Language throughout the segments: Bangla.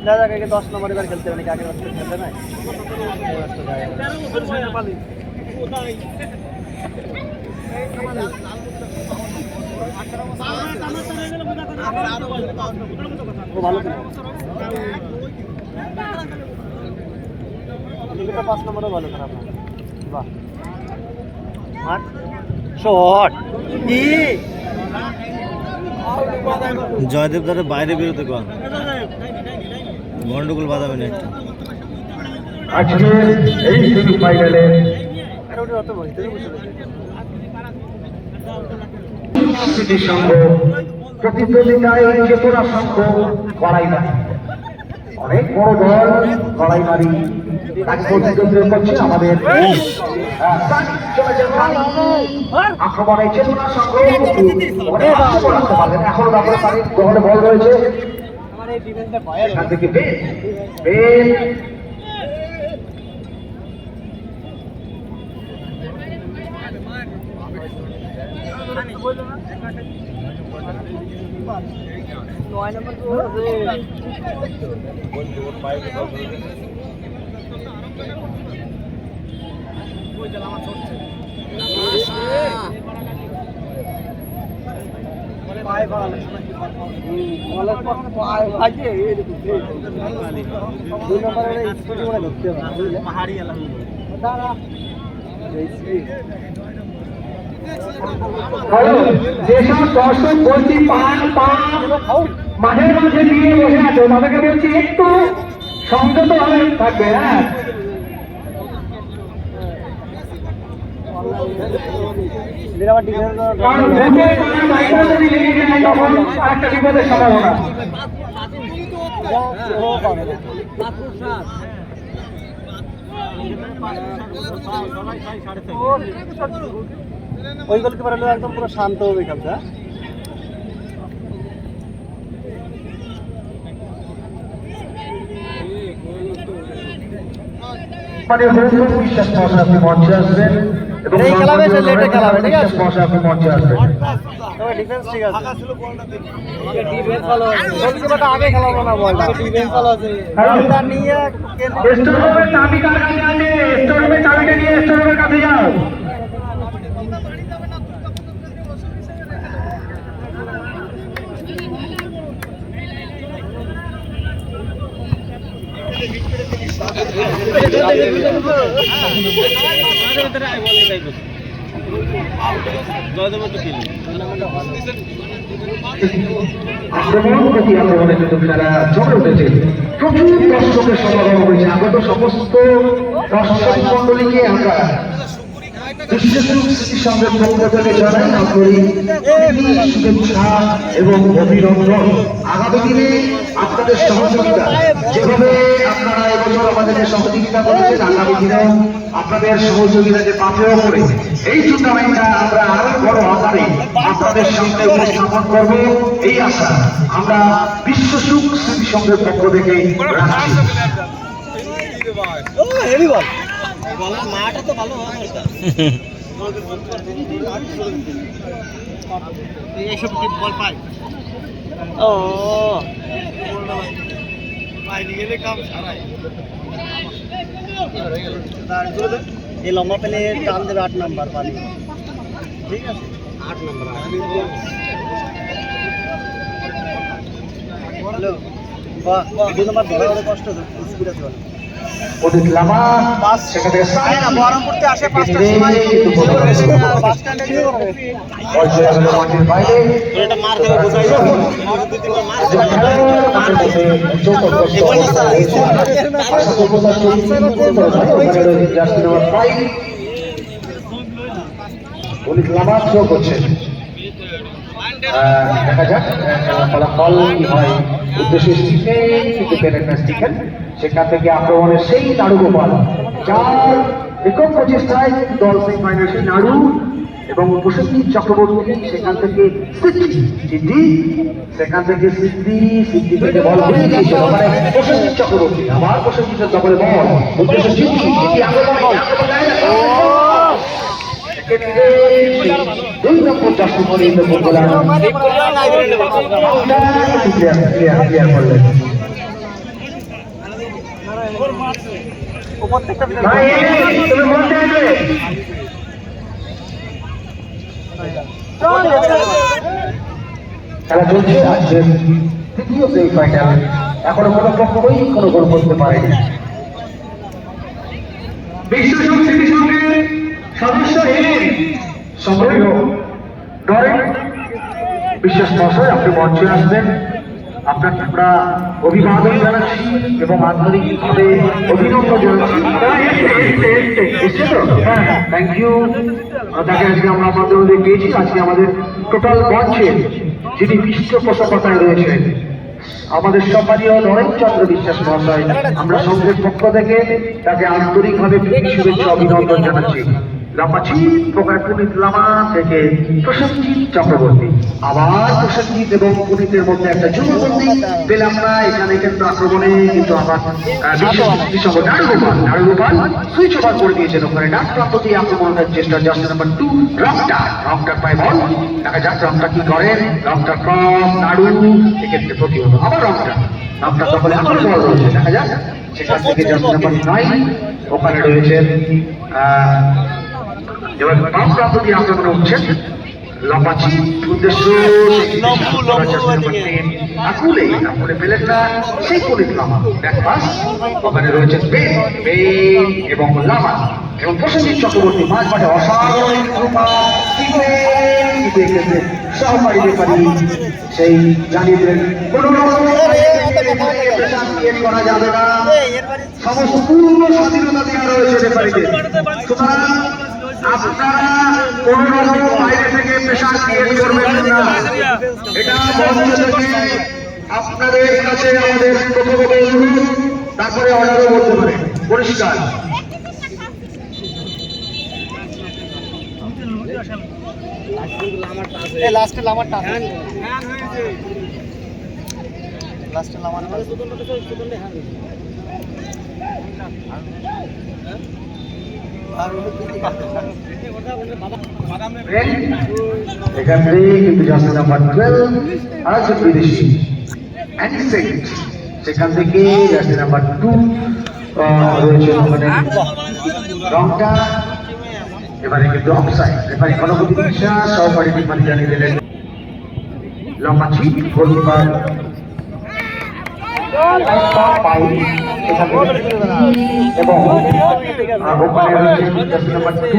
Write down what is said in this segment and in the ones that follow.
দেখা যাক 10 নম্বর এবার খেলতে হবে নাকি আগের বছর খেলতে নাই ভালো ছিল 5 নম্বরও ভালো খারাপ না বাহ মাঠ শট কি জয়দেব দাদের বাইরে বেরোতে কন গন্ডগোল বাঁধাবে না একটা আজকে এই সেমিফাইনালে সিটি সংঘ প্রতিদ্বন্দ্বিতায় চেতনা সংঘ কড়াইমারি অনেক বড় দল কড়াইমারি তাকে প্রতিদ্বন্দ্বিতা করছে আমাদের আক্রমণে চেতনা সংঘ রাখতে পারবেন এখনো তারপরে পানির দখলে বল রয়েছে এখান থেকে বেল পাহাড়ি যেসব দর্শক বলছি মাঝে মাঝে দিয়ে বসে আছে তাদেরকে বলছি একটু সংযত ভাবে থাকবে হ্যাঁ একটা বিপদের সম্ভাবনা ওই গোলকিপার হলো একদম পুরো শান্ত হবে খেলতে মানে বিশ্বাস আপনি মঞ্চে আসবেন এই খেলাবে সে লেটে খেলাবে ঠিক আছে আপনি মঞ্চে আসবেন তবে ডিফেন্স ঠিক আছে ডিফেন্স ভালো আছে গোলকিপারটা আগে খেলাবো না বলটা ডিফেন্স ভালো আছে বলটা নিয়ে স্টোররুমের চাবি কার কাছে আছে স্টোররুমের চাবিটা নিয়ে স্টোররুমের কাছে যাও আক্রমণের কিন্তু তারা জমে উঠেছে প্রচুর দর্শকের সমাগম হয়েছে আগত সমস্ত দর্শক মন্ডলীকে আমরা সঙ্গে পক্ষ থেকে জানাই আন্তরিক শুভেচ্ছা এবং অভিনন্দন আগামী দিনে আপনাদের সহযোগিতা যেভাবে আপনারা এবছর আমাদেরকে সহযোগিতা করেছেন আগামী দিনেও আপনাদের সহযোগিতাকে পাথেয় করে এই টুর্নামেন্টটা আমরা আরো বড় আকারে আপনাদের সামনে উপস্থাপন করব এই আশা আমরা বিশ্ব সুখ স্মৃতি সংঘের পক্ষ থেকে রাখছি মাঠটা তো ভালো হয় এইসব বল পাই ও পাইনি গেলে কাম সারাই এই লম্বা পেলে টান দেবে 8 নাম্বার পানি ঠিক আছে 8 নাম্বার হ্যালো বাহ 2 নাম্বার ধরা কষ্ট স্পিড আছে ওদিক লামা পাস সেখান থেকে বহরমপুরতে আসে 5টা সময় বাস স্ট্যান্ডে গিয়ে মাঠের বাইরে এটা মার দেবে বোঝাই ওদিক লামা থ্রো করছে দেখা যাক ফলাফল কি হয় উদ্দেশ্য স্টিকেন সেখান থেকে আক্রমণের সেই নাড়ু গোপাল যার একক প্রচেষ্টায় দল সেমিফাইনাল সেই নাড়ু এবং প্রসেনজিৎ চক্রবর্তী সেখান থেকে সেখান থেকে সিদ্ধি থেকে বল প্রসেনজিৎ চক্রবর্তী আবার প্রসেনজিতের দখলে বল উদ্দেশ্য সিদ্ধি দুই নম্বর চারটি বলে ক্লিয়ার করলেন ও প্রত্যেকটা ভাই তুমি বলতে আসবে খেলা চলছে আজকে তৃতীয় সেমিফাইনাল এখনো কোনো পক্ষই কোনো গোল করতে পারেনি বিশ্ব সংস্কৃতি সংঘের সদস্যহীন সম্মানীয় ডরেন বিশ্বাস মহাশয় আপনি মঞ্চে আসবেন আপনাকে আমরা অভিবাদন জানাচ্ছি এবং আন্তরিকভাবে অভিনন্দন জানাচ্ছি থ্যাংক ইউ তাকে আজকে আমরা আমাদের মধ্যে পেয়েছি আজকে আমাদের টোটাল মঞ্চে যিনি পৃষ্ঠপোষকতায় রয়েছেন আমাদের সম্মানীয় নরেনচন্দ্র বিশ্বাস মহাশয় আমরা সংঘের পক্ষ থেকে তাকে আন্তরিকভাবে শুভেচ্ছা অভিনন্দন জানাচ্ছি লামাচি প্রকার পুনিত লামা থেকে প্রসেনজিৎ চক্রবর্তী আবার প্রসেনজিৎ এবং পুনিতের মধ্যে একটা যুগবন্দি পেলাম না এখানে কিন্তু আক্রমণে কিন্তু আবার নাড়ুগোপাল সুইচ ওভার করে দিয়েছেন ওখানে ডাক প্রান্ত দিয়ে আক্রমণের চেষ্টা জার্সি নাম্বার 2 রংটার পায় বল দেখা যাক রংটা কি করেন রংটার ক্রস নাড়ু এক্ষেত্রে প্রতিহত আবার রংটা তাহলে এখন বল রয়েছে দেখা যাক সেখান থেকে জার্সি নাম্বার 9 ওখানে রয়েছেন এবার বাম প্রান্ত দিয়ে আক্রমণ হচ্ছেন লামাচি উদ্দেশ্য আকুলে পেলেন না সেই পুলিশ লামা ব্যাক পাস ওখানে রয়েছে বেন এবং লামা এবং প্রসেনজিৎ চক্রবর্তী মাঝ মাঠে অসাধারণ সহকারী ব্যাপারী সেই জানিয়ে দিলেন কোনো করা যাবে না সমস্ত পূর্ণ স্বাধীনতা দেওয়া রয়েছে ব্যাপারীদের সুতরাং আপনারা কোনো রকম বাইরে থেকে প্রেশার ক্রিয়েট করবেন না এটা মঞ্চ থেকে আপনাদের কাছে আমাদের প্রথমত অনুরোধ তারপরে অর্ডারও বলতে পারে পরিষ্কার লাস্টে লামারটা লাস্টে লামারটা এখান থেকে কিন্তু জার্সি নাম্বার 12 আরেকজন বিদেশি অ্যানিসেক্ট সেখান থেকে জার্সি নাম্বার 2 রয়েছে ওখানে রংটা এবারে কিন্তু অফসাইড এবারে গণপতি বিশ্বাস সহকারী বিজ্ঞানী জানিয়ে দিলেন লম্বা ছিট গোলকিপার এবং ওখানে রয়েছে জার্সি নাম্বার 2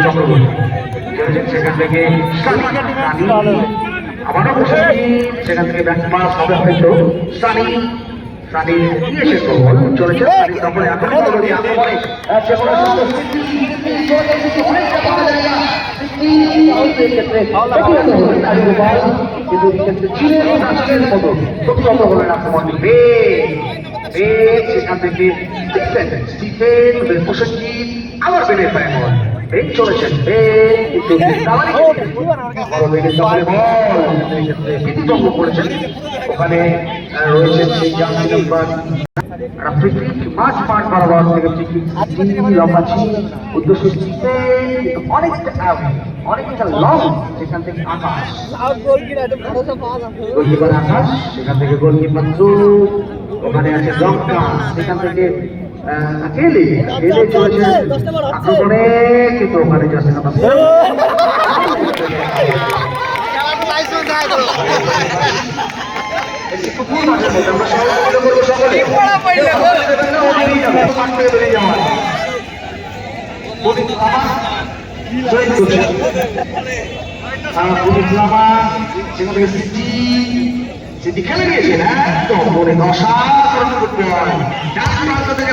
চক্রবর্তী সেখান থেকে আবারও সেখান থেকে ব্যাক পাস হবে হয়তো সানি চলেছে তারপরে সেখান থেকে প্রসেনজিৎ আবার বেড়ে পায় বল বেগ চলেছেন কিন্তু করেছেন ওখানে রয়েছেন সেই জার্সি নাম্বার মাঝ মাঠ বরাবর থেকে লম্বাছি উদ্দেশ্য অনেকটা লং সেখান থেকে আকাশ গোলকিপার আকাশ সেখান থেকে গোলকিপার ওখানে আছে লঙ্কা সেখান থেকে খেলে চলেছে আক্রমণে কিন্তু ওখানে জার্সি নাম্বার খেলে দিয়েছেন একদম মনে অসাধারণ ফুটবল থেকে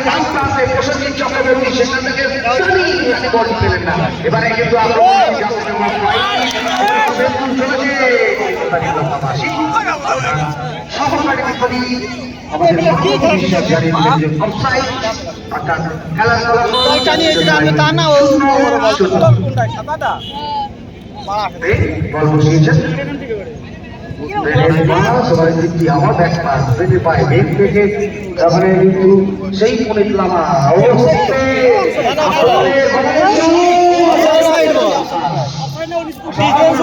প্রসেনজিৎ চক্রবর্তী সেখান থেকে বল পেলেন না এবারে কিন্তু সহকারী বিপরী আমাদের বল বসিয়েছেন আমার ব্যাক পাস বেঁধে পায় বেগ থেকে তারপরে কিন্তু সেই পুনিত লামা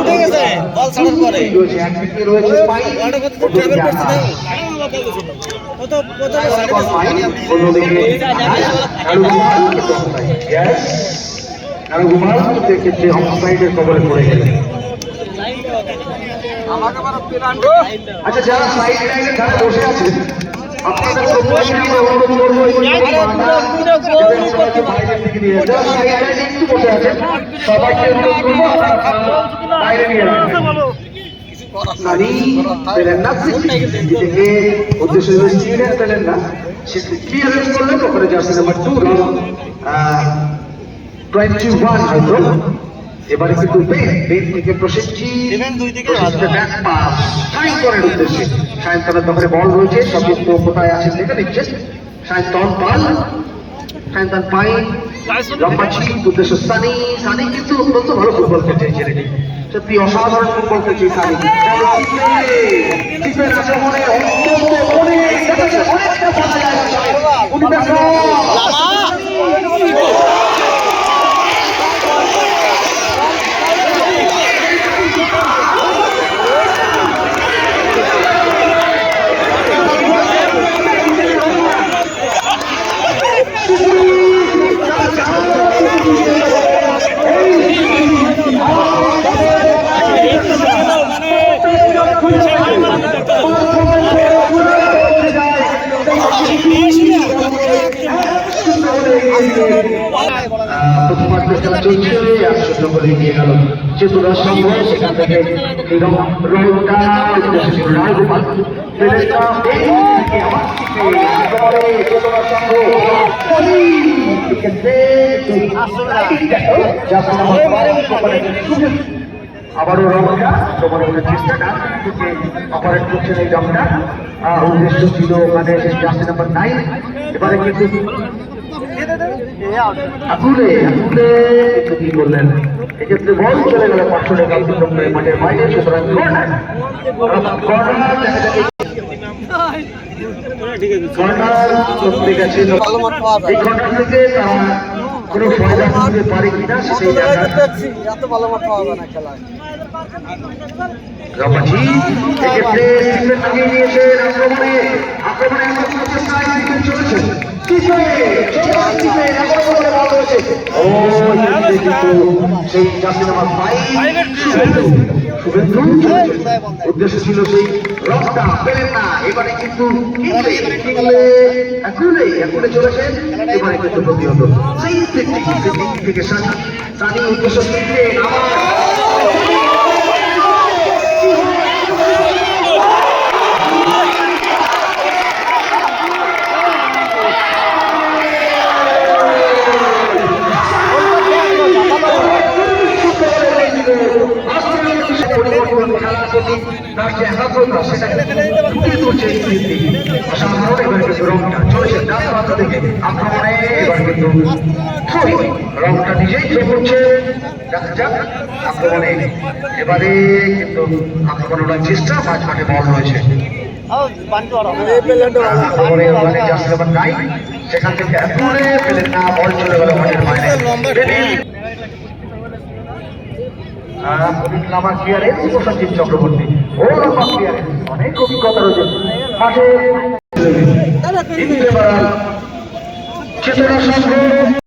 উঠে গেছে বল ছাড়ার পরে রয়েছে একদিকে রয়েছে স্পাইন অন্যদিকে ক্ষেত্রে অফসাইডের কবলে পড়ে গেলেন। আচ্ছা, যারা সাইড লাইনের ধারে বসে আছেন আপনাদের প্রত্যেককে আমরা অনুরোধ করবো বাইরের দিকে নিয়ে যারা সাইড লাইনে একটু বসে আছেন সবাইকে অনুরোধ করবো বাইরে নিয়ে রাখবেন। নানি পেলেন না, নিজেকে উদ্দেশ্য স্টিভেন পেলেন না, সে ক্লিয়ারেন্স করলেন। ওখানে জার্সি নাম্বার 2 21 হয়তো। এবারে কিন্তু বেন থেকে প্রসেনজি ব্যাক পাস সায়ন্তনের উদ্দেশ্যে। সায়ন্তনের দখলে বল রয়েছে, সব কিন্তু কোথায় আছেন দেখে নিচ্ছেন। সায়ন্তন পাল, সায়ন্তন পাইন, লম্বা ছিপ উদ্দেশ্য সানি। সানি কিন্তু অত্যন্ত ভালো ফুটবল খেলছে ছেলেটি, সত্যি অসাধারণ ফুটবল খেলছে সানি। টিপের আক্রমণে অত্যন্ত অনেকটা পাওয়া যায়। খেলা চলছে, আশ্চর্য করে এগিয়ে গেল চেতুরা সংঘ। সেখান থেকে আবারও রমটা তোমার চেষ্টাটা অপারেট করছেন এই রমটা। উদ্দেশ্য ছিল ওখানে জার্সি নাম্বার 9। এবারে কিন্তু আকুলে কি করলেন, এক্ষেত্রে বল চলে গেল 500 টাকা মাঠের বাইরে। সুতরাং এই ঘটনা থেকে তারা কোনো ফায়দা করতে পারে কিনা সেটাই এত ভালো মাঠ পাওয়া যায় না খেলায়। রমাজি এক্ষেত্রে সিগন্যাল লাগিয়ে নিয়েছেন। আক্রমণে চলেছে উদ্দেশ্য ছিল সেই রকটা পেলেন না। এবারে কিন্তু এখনে চলেছেন। এবারে কিন্তু প্রতিহত সেই থেকে সানি উদ্দেশ্য রংটা নিজেই থ্রো করছে। আক্রমণে এবারে কিন্তু আক্রমণের চেষ্টা, মাঝ মাঠে বল রয়েছে। সেখান থেকে পেলেন না, বল চলে গেল মাঠের বাইরে। প্রসেনজিৎ চক্রবর্তী ও লম্বা ক্লিয়ারেন্স, অনেক অভিজ্ঞতা রয়েছে মাঠে। চেতনা সংঘ